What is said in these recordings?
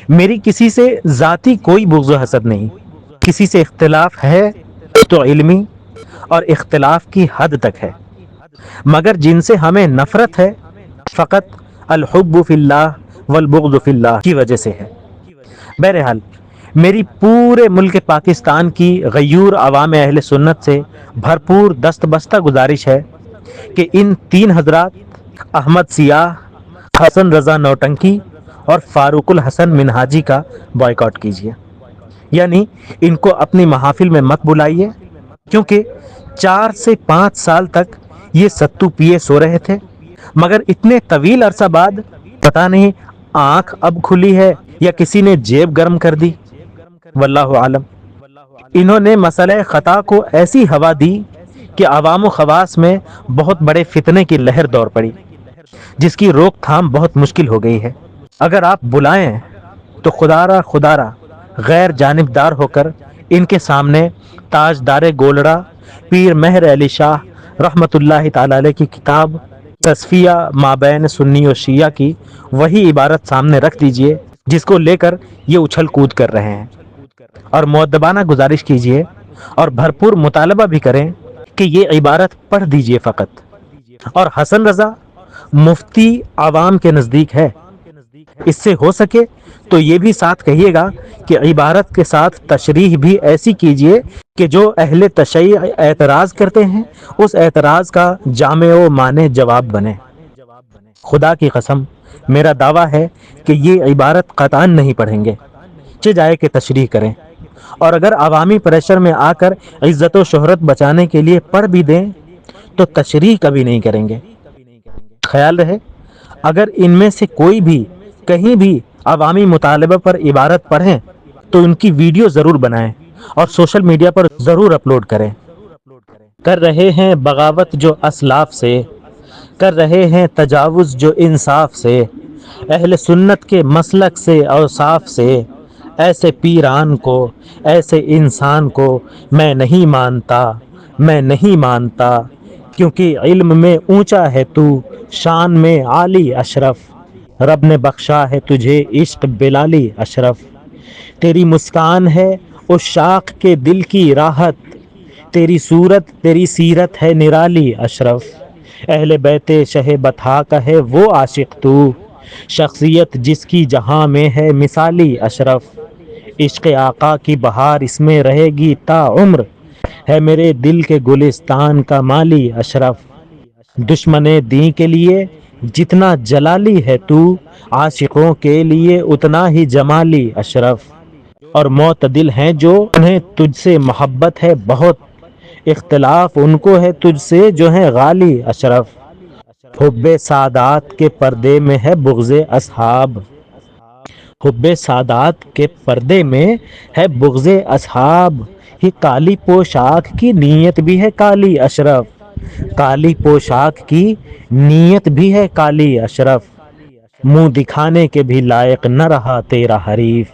میری کسی سے ذاتی کوئی بغض و حسد نہیں، کسی سے اختلاف ہے تو علمی اور اختلاف کی حد تک ہے، مگر جن سے ہمیں نفرت ہے فقط الحب فی اللہ والبغض فی اللہ کی وجہ سے ہے۔ بہرحال میری پورے ملک پاکستان کی غیور عوام اہل سنت سے بھرپور دست بستہ گزارش ہے کہ ان تین حضرات احمد سیاہ، حسن رضا نوٹنکی اور فاروق الحسن منہاجی کا بائیکاٹ کیجیے، یعنی ان کو اپنی محافل میں مت بلائیے، کیونکہ 4 سے 5 سال تک یہ ستو پیے سو رہے تھے، مگر اتنے طویل عرصہ بعد پتہ نہیں آنکھ اب کھلی ہے یا کسی نے جیب گرم کر دی، واللہ عالم۔ انہوں نے مسئلہ خطا کو ایسی ہوا دی کہ عوام و خواص میں بہت بڑے فتنے کی لہر دور پڑی، جس کی روک تھام بہت مشکل ہو گئی ہے۔ اگر آپ بلائیں تو خدارا غیر جانبدار ہو کر ان کے سامنے تاجدار گولڑا پیر مہر علی شاہ رحمت اللہ تعالی علیہ کی کتاب تصفیہ مابین سنی و شیعہ کی وہی عبارت سامنے رکھ دیجئے جس کو لے کر یہ اچھل کود کر رہے ہیں، اور مؤدبانہ گزارش کیجئے اور بھرپور مطالبہ بھی کریں کہ یہ عبارت پڑھ دیجئے فقط۔ اور حسن رضا مفتی عوام کے نزدیک ہے، اس سے ہو سکے تو یہ بھی ساتھ کہیے گا کہ عبارت کے ساتھ تشریح بھی ایسی کیجئے کہ جو اہل تشیع اعتراض کرتے ہیں اس اعتراض کا جامع و مانع جواب بنے۔ خدا کی قسم میرا دعویٰ ہے کہ یہ عبارت قطعاً نہیں پڑھیں گے، جائے کہ تشریح کریں، اور اگر عوامی پریشر میں آ کر عزت و شہرت بچانے کے لیے پڑھ بھی دیں تو تشریح کبھی نہیں کریں گے۔ خیال رہے اگر ان میں سے کوئی بھی کہیں بھی عوامی مطالبہ پر عبارت پڑھیں تو ان کی ویڈیو ضرور بنائیں اور سوشل میڈیا پر ضرور اپلوڈ کریں۔ کر رہے ہیں بغاوت جو اسلاف سے، کر رہے ہیں تجاوز جو انصاف سے، اہل سنت کے مسلک سے اوصاف سے، ایسے پیران کو ایسے انسان کو میں نہیں مانتا، میں نہیں مانتا، کیونکہ علم میں اونچا ہے تو شان میں عالی اشرف، رب نے بخشا ہے تجھے عشق بلالی اشرف، تیری مسکان ہے عشاق کے دل کی راحت، تیری صورت تیری سیرت ہے نرالی اشرف، اہل بیت شہ بطحا کا ہے وہ عاشق تو، شخصیت جس کی جہاں میں ہے مثالی اشرف، عشق آقا کی بہار اس میں رہے گی تا عمر، ہے میرے دل کے گلستان کا مالی اشرف، دشمن دین کے لیے جتنا جلالی ہے تو، عاشقوں کے لیے اتنا ہی جمالی اشرف، اور معتدل ہیں جو انہیں تجھ سے محبت ہے بہت، اختلاف ان کو ہے تجھ سے جو ہیں غالی اشرف، حب سادات کے پردے میں ہے بغض اصحاب، حب سادات کے پردے میں ہے بغض اصحاب، یہ کالی پوشاک کی نیت بھی ہے کالی اشرف، کالی پوشاک کی نیت بھی ہے کالی اشرف، منہ دکھانے کے بھی لائق نہ رہا تیرا حریف،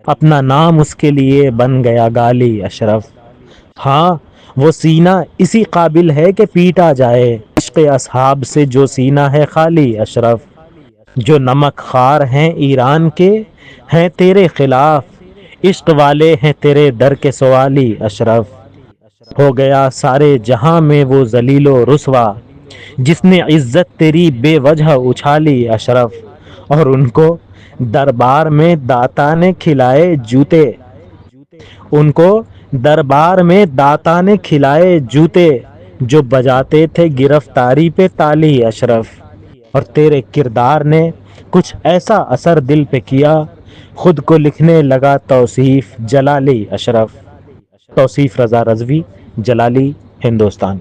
اپنا نام اس کے لیے بن گیا گالی اشرف، ہاں وہ سینہ اسی قابل ہے کہ پیٹا جائے، عشق اصحاب سے جو سینہ ہے خالی اشرف، جو نمک خوار ہیں ایران کے ہیں تیرے خلاف، عشق والے ہیں تیرے در کے سوالی اشرف، ہو گیا سارے جہاں میں وہ ذلیل و رسوا، جس نے عزت تیری بے وجہ اچھالی اشرف، اور ان کو دربار میں داتا نے کھلائے جوتے، ان کو دربار میں داتا نے کھلائے جوتے، جو بجاتے تھے گرفتاری پہ تالی اشرف، اور تیرے کردار نے کچھ ایسا اثر دل پہ کیا، خود کو لکھنے لگا توصیف جلالی اشرف۔ توصیف رضا رضوی، جلالی، ہندوستان۔